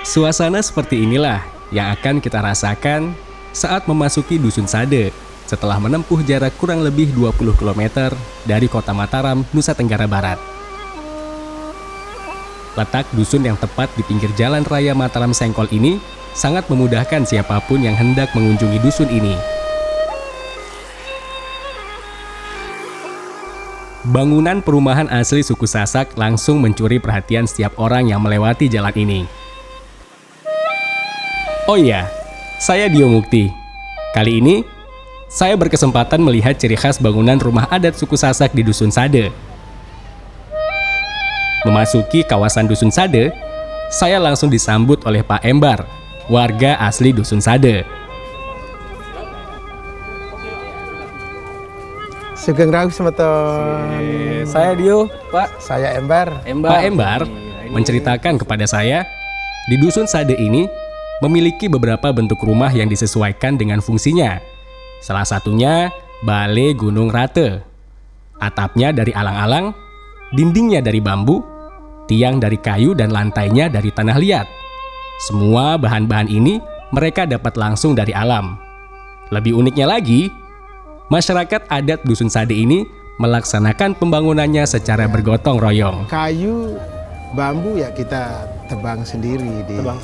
Suasana seperti inilah yang akan kita rasakan saat memasuki Dusun Sade setelah menempuh jarak kurang lebih 20 km dari kota Mataram, Nusa Tenggara Barat. Letak dusun yang tepat di pinggir jalan raya Mataram Sengkol ini sangat memudahkan siapapun yang hendak mengunjungi dusun ini. Bangunan perumahan asli suku Sasak langsung mencuri perhatian setiap orang yang melewati jalan ini. Oh iya, saya Dio Mukti. Kali ini, saya berkesempatan melihat ciri khas bangunan rumah adat suku Sasak di Dusun Sade. Memasuki kawasan Dusun Sade, saya langsung disambut oleh Pak Embar, warga asli Dusun Sade. Sugeng Rahu Semeton. Saya Dio, Pak. Saya Embar. Pak Embar menceritakan kepada saya, di Dusun Sade ini memiliki beberapa bentuk rumah yang disesuaikan dengan fungsinya. Salah satunya Balai Gunung Rate. Atapnya dari alang-alang, dindingnya dari bambu, tiang dari kayu dan lantainya dari tanah liat. Semua bahan-bahan ini mereka dapat langsung dari alam. Lebih uniknya lagi, masyarakat adat Dusun Sade ini melaksanakan pembangunannya secara bergotong royong. Kayu, bambu ya kita tebang sendiri. Tebang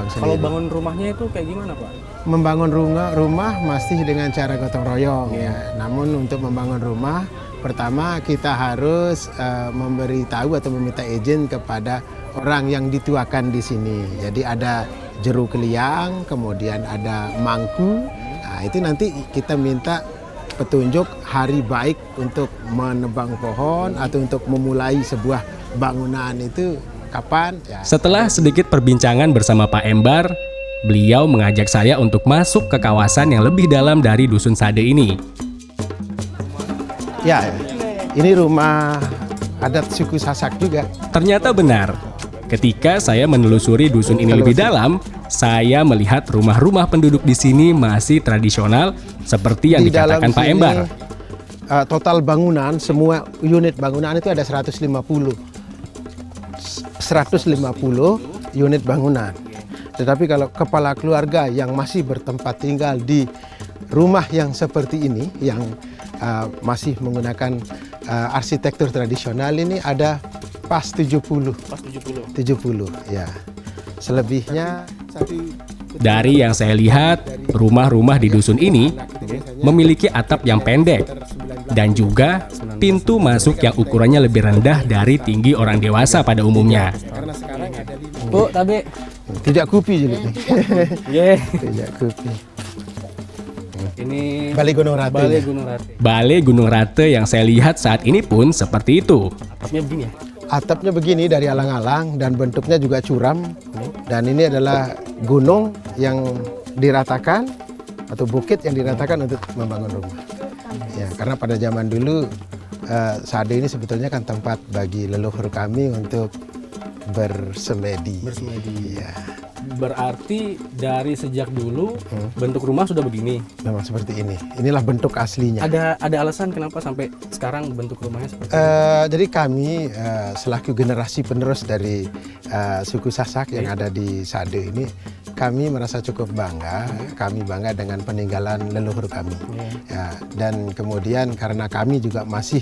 sendiri. Kalau bangun rumahnya itu kayak gimana, Pak? Membangun rumah masih dengan cara gotong royong ya. Namun untuk membangun rumah, pertama kita harus memberitahu atau meminta izin kepada orang yang dituakan di sini. Jadi ada jeru keliang, kemudian ada mangku. Nah, itu nanti kita minta petunjuk hari baik untuk menebang pohon atau untuk memulai sebuah bangunan itu kapan ya. Setelah sedikit perbincangan bersama Pak Embar, beliau mengajak saya untuk masuk ke kawasan yang lebih dalam dari Dusun Sade ini. Ya, ini rumah adat suku Sasak juga. Ternyata benar. Ketika saya menelusuri dusun ini lebih dalam, saya melihat rumah-rumah penduduk di sini masih tradisional seperti yang Di dikatakan dalam Pak sini, Embar. Total bangunan, semua unit bangunan itu ada 150 unit bangunan. Tetapi kalau kepala keluarga yang masih bertempat tinggal di rumah yang seperti ini, yang masih menggunakan arsitektur tradisional ini ada pas 70. Pas 70. 70, ya. Selebihnya Dari yang saya lihat, rumah-rumah di dusun ini memiliki atap yang pendek dan juga pintu masuk yang ukurannya lebih rendah dari tinggi orang dewasa pada umumnya. Bu, tapi tidak kupi jadi. Tidak kupi. Ini Balai Gunung Rate. Balai Gunung Rate. Balai Gunung Rate yang saya lihat saat ini pun seperti itu. Atapnya begini ya? Atapnya begini dari alang-alang dan bentuknya juga curam. Dan ini adalah gunung yang diratakan atau bukit yang diratakan untuk membangun rumah. Ya, karena pada zaman dulu Sade ini sebetulnya kan tempat bagi leluhur kami untuk bersemedi. Ya. Berarti dari sejak dulu bentuk rumah sudah begini. Memang seperti ini. Inilah bentuk aslinya. Ada alasan kenapa sampai sekarang bentuk rumahnya seperti ini? Jadi kami selaku generasi penerus dari suku Sasak yang ada di Sade ini, kami merasa cukup bangga. Kami bangga dengan peninggalan leluhur kami. Ya, dan kemudian karena kami juga masih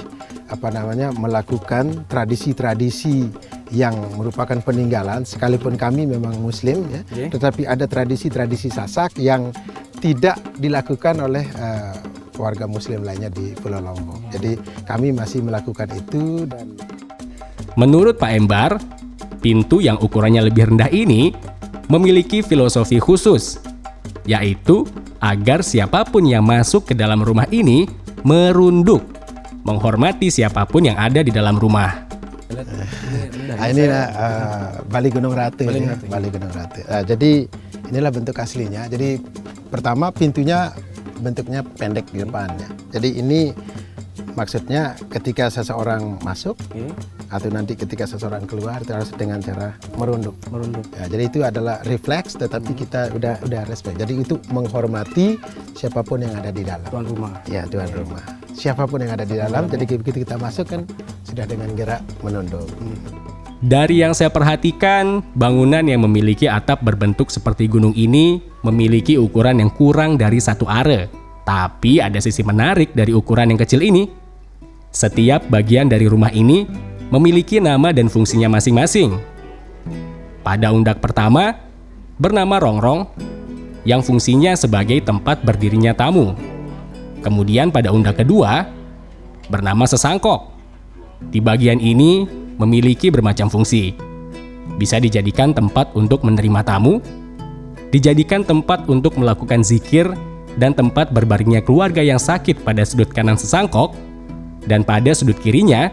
melakukan tradisi-tradisi yang merupakan peninggalan, sekalipun kami memang Muslim, ya, tetapi ada tradisi-tradisi Sasak yang tidak dilakukan oleh warga Muslim lainnya di Pulau Lombok. Jadi kami masih melakukan itu. Dan Menurut Pak Embar, pintu yang ukurannya lebih rendah ini memiliki filosofi khusus, yaitu agar siapapun yang masuk ke dalam rumah ini merunduk menghormati siapapun yang ada di dalam rumah. Inilah Balai Gunung Ratu. Balai Gunung Ratu. Jadi inilah bentuk aslinya. Jadi pertama pintunya bentuknya pendek di depannya. Jadi ini maksudnya ketika seseorang masuk atau nanti ketika seseorang keluar itu harus dengan cara merunduk. Ya, jadi itu adalah refleks, tetapi kita udah respect. Jadi itu menghormati siapapun yang ada di dalam. Tuan rumah. Ya, tuan rumah. Siapapun yang ada di dalam. Jadi begitu kita masuk kan sudah dengan gerak menunduk. Dari yang saya perhatikan, bangunan yang memiliki atap berbentuk seperti gunung ini memiliki ukuran yang kurang dari 1 are. Tapi ada sisi menarik dari ukuran yang kecil ini. Setiap bagian dari rumah ini memiliki nama dan fungsinya masing-masing. Pada undak pertama, bernama Rongrong, yang fungsinya sebagai tempat berdirinya tamu. Kemudian pada undak kedua, bernama Sesangkok. Di bagian ini memiliki bermacam fungsi. Bisa dijadikan tempat untuk menerima tamu, dijadikan tempat untuk melakukan zikir, dan tempat berbaringnya keluarga yang sakit pada sudut kanan Sesangkok, dan pada sudut kirinya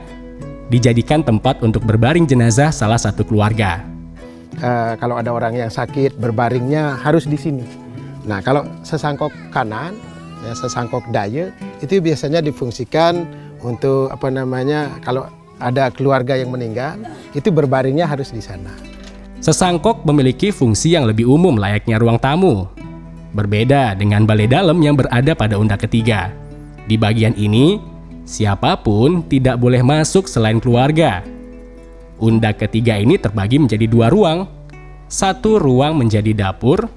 dijadikan tempat untuk berbaring jenazah salah satu keluarga. Kalau ada orang yang sakit, berbaringnya harus di sini. Nah, kalau Sesangkok kanan, ya, Sesangkok daya, itu biasanya difungsikan untuk kalau ada keluarga yang meninggal, itu berbaringnya harus di sana. Sesangkok memiliki fungsi yang lebih umum layaknya ruang tamu. Berbeda dengan balai dalam yang berada pada undak ketiga. Di bagian ini, siapapun tidak boleh masuk selain keluarga. Undak ketiga ini terbagi menjadi 2 ruang. 1 ruang menjadi dapur,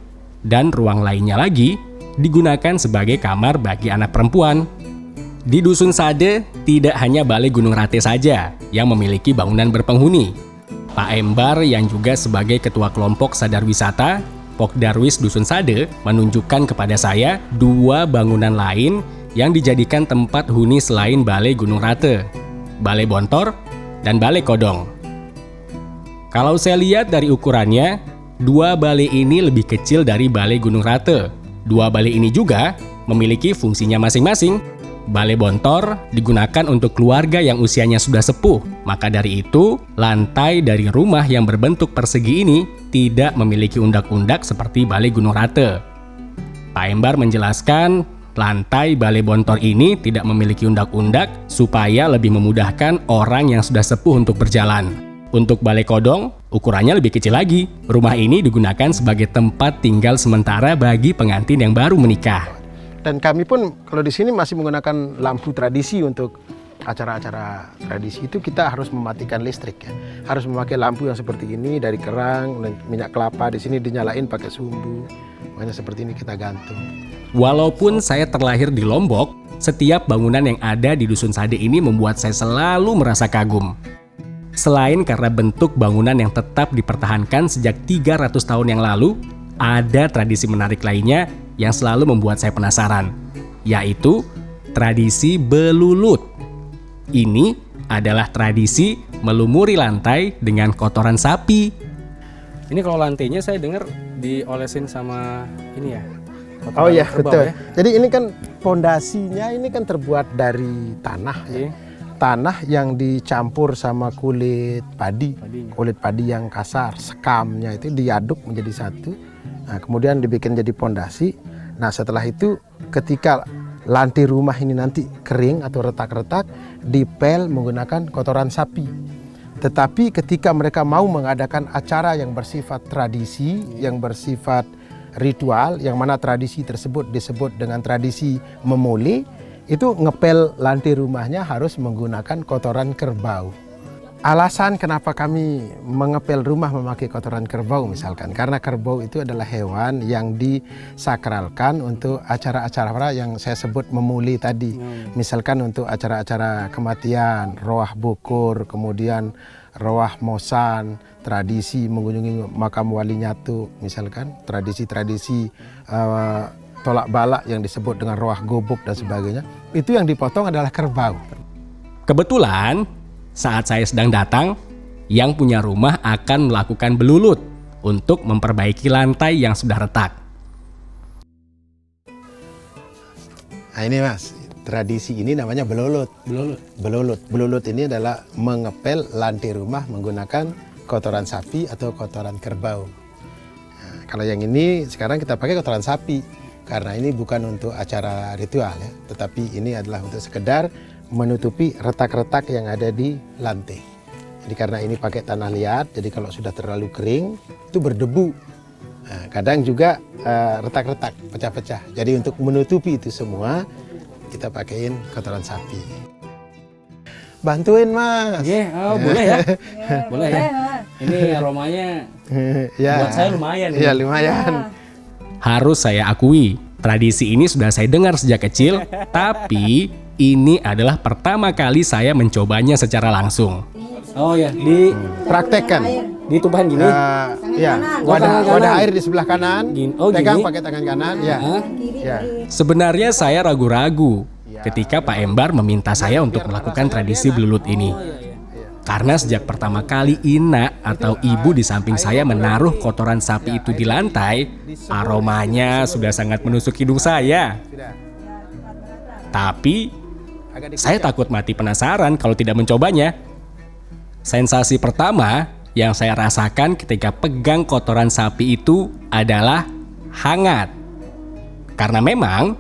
dan ruang lainnya lagi digunakan sebagai kamar bagi anak perempuan. Di Dusun Sade, tidak hanya Balai Gunung Rate saja yang memiliki bangunan berpenghuni. Pak Embar yang juga sebagai ketua kelompok sadar wisata, Pokdarwis Dusun Sade, menunjukkan kepada saya 2 bangunan lain yang dijadikan tempat huni selain Balai Gunung Rate, Balai Bontor, dan Balai Kodong. Kalau saya lihat dari ukurannya, 2 balai ini lebih kecil dari Balai Gunung Rate. 2 balai ini juga memiliki fungsinya masing-masing. Balai Bontor digunakan untuk keluarga yang usianya sudah sepuh. Maka dari itu, lantai dari rumah yang berbentuk persegi ini tidak memiliki undak-undak seperti Balai Gunung Rate. Pak Embar menjelaskan, lantai Balai Bontor ini tidak memiliki undak-undak supaya lebih memudahkan orang yang sudah sepuh untuk berjalan. Untuk Balai Kodong, ukurannya lebih kecil lagi. Rumah ini digunakan sebagai tempat tinggal sementara bagi pengantin yang baru menikah. Dan kami pun kalau di sini masih menggunakan lampu tradisi untuk acara-acara tradisi itu kita harus mematikan listrik ya. Harus memakai lampu yang seperti ini dari kerang, minyak kelapa, di sini dinyalain pakai sumbu. Makanya seperti ini kita gantung. Walaupun saya terlahir di Lombok, setiap bangunan yang ada di Dusun Sade ini membuat saya selalu merasa kagum. Selain karena bentuk bangunan yang tetap dipertahankan sejak 300 tahun yang lalu, ada tradisi menarik lainnya yang selalu membuat saya penasaran, yaitu tradisi belulut. Ini adalah tradisi melumuri lantai dengan kotoran sapi. Ini kalau lantainya saya dengar diolesin sama ini ya. Oh iya, betul. Ya. Jadi ini kan pondasinya ini kan terbuat dari tanah ya. Tanah yang dicampur sama kulit padi. Kulit padi yang kasar, sekamnya itu diaduk menjadi satu. Nah, kemudian dibikin jadi pondasi. Nah, setelah itu ketika lantai rumah ini nanti kering atau retak-retak, dipel menggunakan kotoran sapi. Tetapi ketika mereka mau mengadakan acara yang bersifat tradisi, yang bersifat ritual, yang mana tradisi tersebut disebut dengan tradisi memulih, itu ngepel lantai rumahnya harus menggunakan kotoran kerbau. Alasan kenapa kami mengepel rumah memakai kotoran kerbau misalkan, karena kerbau itu adalah hewan yang disakralkan untuk acara-acara yang saya sebut memuli tadi. Misalkan untuk acara-acara kematian, roah bukur, kemudian roah mosan, tradisi mengunjungi makam wali nyatu, misalkan tradisi-tradisi tolak balak yang disebut dengan roah gobok dan sebagainya. Itu yang dipotong adalah kerbau. Kebetulan saat saya sedang datang, yang punya rumah akan melakukan belulut untuk memperbaiki lantai yang sudah retak. Nah ini Mas, tradisi ini namanya belulut. Belulut ini adalah mengepel lantai rumah menggunakan kotoran sapi atau kotoran kerbau. Nah, kalau yang ini sekarang kita pakai kotoran sapi karena ini bukan untuk acara ritual ya, tetapi ini adalah untuk sekedar menutupi retak-retak yang ada di lantai. Jadi karena ini pakai tanah liat, jadi kalau sudah terlalu kering itu berdebu. Nah, kadang juga retak-retak pecah-pecah. Jadi untuk menutupi itu semua kita pakaiin kotoran sapi. Bantuin Mas. Boleh ya. Boleh ya. Ini aromanya Ya. buat saya lumayan. Iya, lumayan. Harus saya akui, tradisi ini sudah saya dengar sejak kecil, tapi ini adalah pertama kali saya mencobanya secara langsung. Oh ya, Praktekkan. ditumpahin gini. Ya, tangan wadah kanan. air di sebelah kanan. Gini. Oh, pegang gini? pakai tangan kanan. Ya. Ya. Sebenarnya saya ragu-ragu ketika Pak Embar meminta saya untuk melakukan tradisi belulut ini. Karena sejak pertama kali Ina atau ibu di samping saya menaruh kotoran sapi itu di lantai, aromanya sudah sangat menusuk hidung saya. Tapi, saya takut mati penasaran kalau tidak mencobanya. Sensasi pertama yang saya rasakan ketika pegang kotoran sapi itu adalah hangat. Karena memang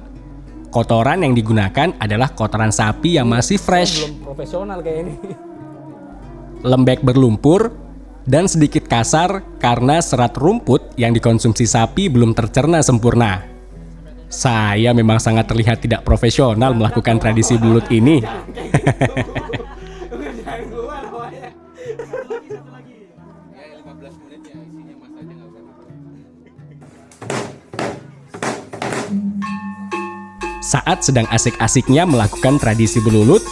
kotoran yang digunakan adalah kotoran sapi yang masih fresh, Belum profesional kayak ini. lembek berlumpur, dan sedikit kasar karena serat rumput yang dikonsumsi sapi belum tercerna sempurna. Saya memang sangat terlihat tidak profesional melakukan tradisi belulut ini. Saat sedang asik-asiknya melakukan tradisi belulut,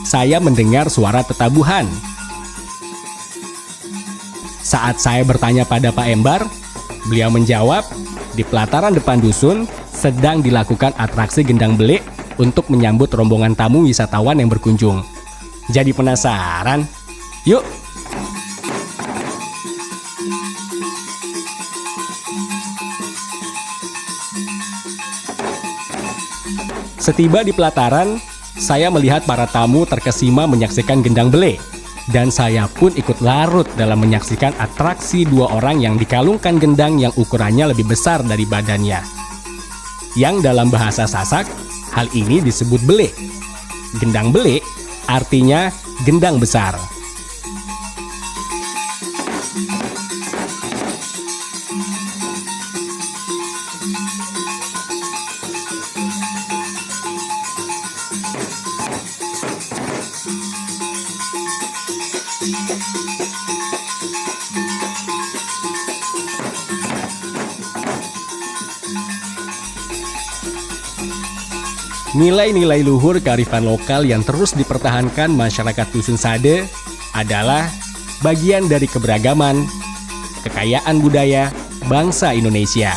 saya mendengar suara tetabuhan. Saat saya bertanya pada Pak Embar, beliau menjawab, di pelataran depan dusun sedang dilakukan atraksi gendang belik untuk menyambut rombongan tamu wisatawan yang berkunjung. Jadi penasaran? Yuk! Setiba di pelataran, saya melihat para tamu terkesima menyaksikan gendang belik. Dan saya pun ikut larut dalam menyaksikan atraksi dua orang yang dikalungkan gendang yang ukurannya lebih besar dari badannya. Yang dalam bahasa Sasak, hal ini disebut belik. Gendang belik artinya gendang besar. Nilai-nilai luhur kearifan lokal yang terus dipertahankan masyarakat Dusun Sade adalah bagian dari keberagaman, kekayaan budaya bangsa Indonesia.